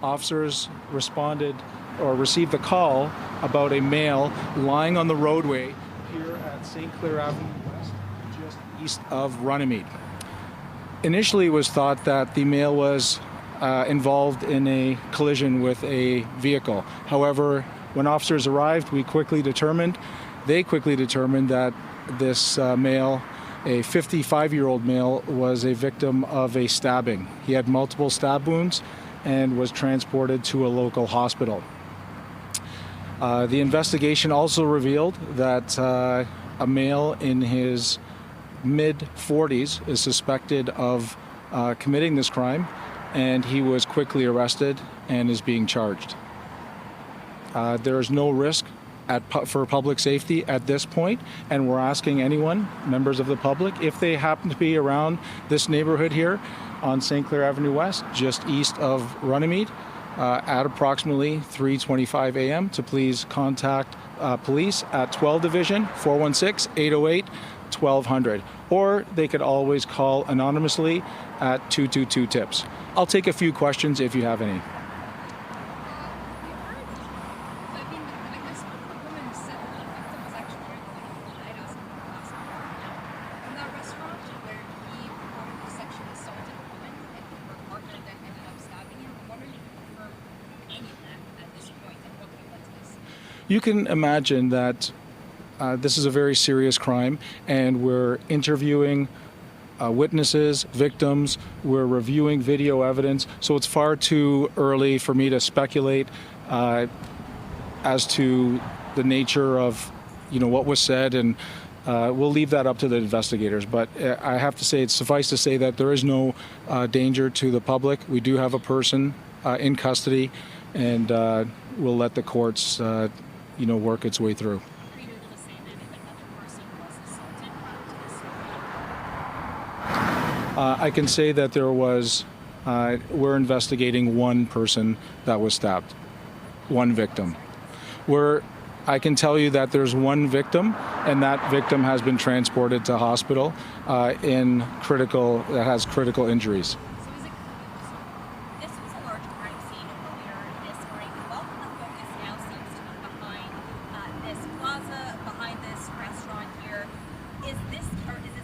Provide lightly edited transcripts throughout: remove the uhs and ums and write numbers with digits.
Officers responded or received a call about a male lying on the roadway here at St. Clair Avenue West, just east of Runnymede. Initially, it was thought that the male was involved in a collision with a vehicle. However, when officers arrived, they quickly determined that this male, a 55-year-old male, was a victim of a stabbing. He had multiple stab wounds and was transported to a local hospital. The investigation also revealed that a male in his mid-40s is suspected of committing this crime, and he was quickly arrested and is being charged. There is no risk for public safety at this point, and we're asking anyone, members of the public, if they happen to be around this neighborhood here on St. Clair Avenue West, just east of Runnymede, at approximately 3:25 a.m. to please contact police at 12 Division 416-808-1200, or they could always call anonymously at 222-TIPS. I'll take a few questions if you have any. You can imagine that this is a very serious crime, and we're interviewing witnesses, victims, we're reviewing video evidence, so it's far too early for me to speculate as to the nature of what was said, and we'll leave that up to the investigators. But I have to say, it's suffice to say that there is no danger to the public. We do have a person in custody, and we'll let the courts work its way through. Are you able to say that if another person was assaulted prior to this? I can say that we're investigating one person that was stabbed, one victim. I can tell you that there's one victim, and that victim has been transported to hospital that has critical injuries. This was a large crime scene earlier this morning. A lot of the focus now seems to be behind this plaza, behind this restaurant here. Is it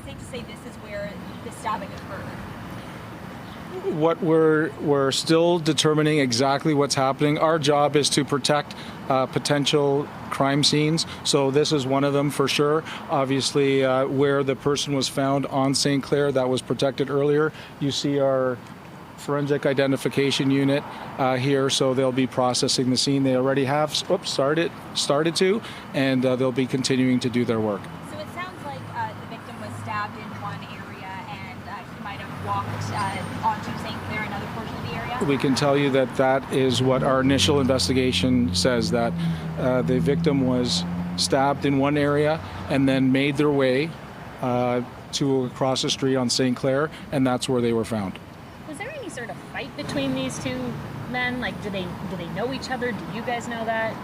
safe to say this is where the stabbing occurred? What we're still determining exactly what's happening. Our job is to protect potential crime scenes, so this is one of them for sure. Obviously, where the person was found on St. Clair, that was protected earlier. You see our forensic identification unit here, so they'll be processing the scene. They already have started to, and they'll be continuing to do their work. So it sounds like the victim was stabbed in one area, and he might have walked onto St. Clair, another portion of the area? We can tell you that is what our initial investigation says, that the victim was stabbed in one area and then made their way to across the street on St. Clair, and that's where they were found. Was there any sort of fight between these two men? Like, do they know each other? Do you guys know that?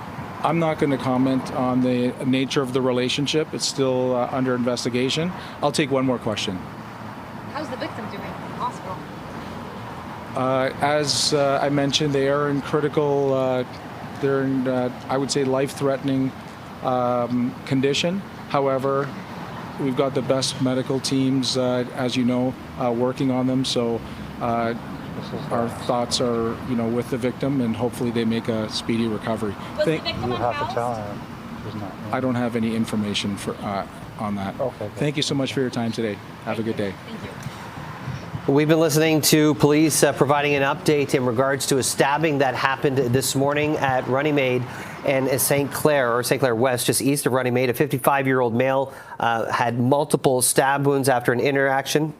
I'm not going to comment on the nature of the relationship. It's still under investigation. I'll take one more question. How's the victim doing in the hospital? As I mentioned, they are in critical, I would say, life-threatening condition. However, we've got the best medical teams, as you know, working on them. So our thoughts are, with the victim, and hopefully they make a speedy recovery. Was the victim unhoused? I don't have any information on that. Okay. Thank you so much for your time today. Have a good day. Thank you. We've been listening to police providing an update in regards to a stabbing that happened this morning at Runnymede and St. Clair West, just east of Runnymede. A 55-year-old male had multiple stab wounds after an interaction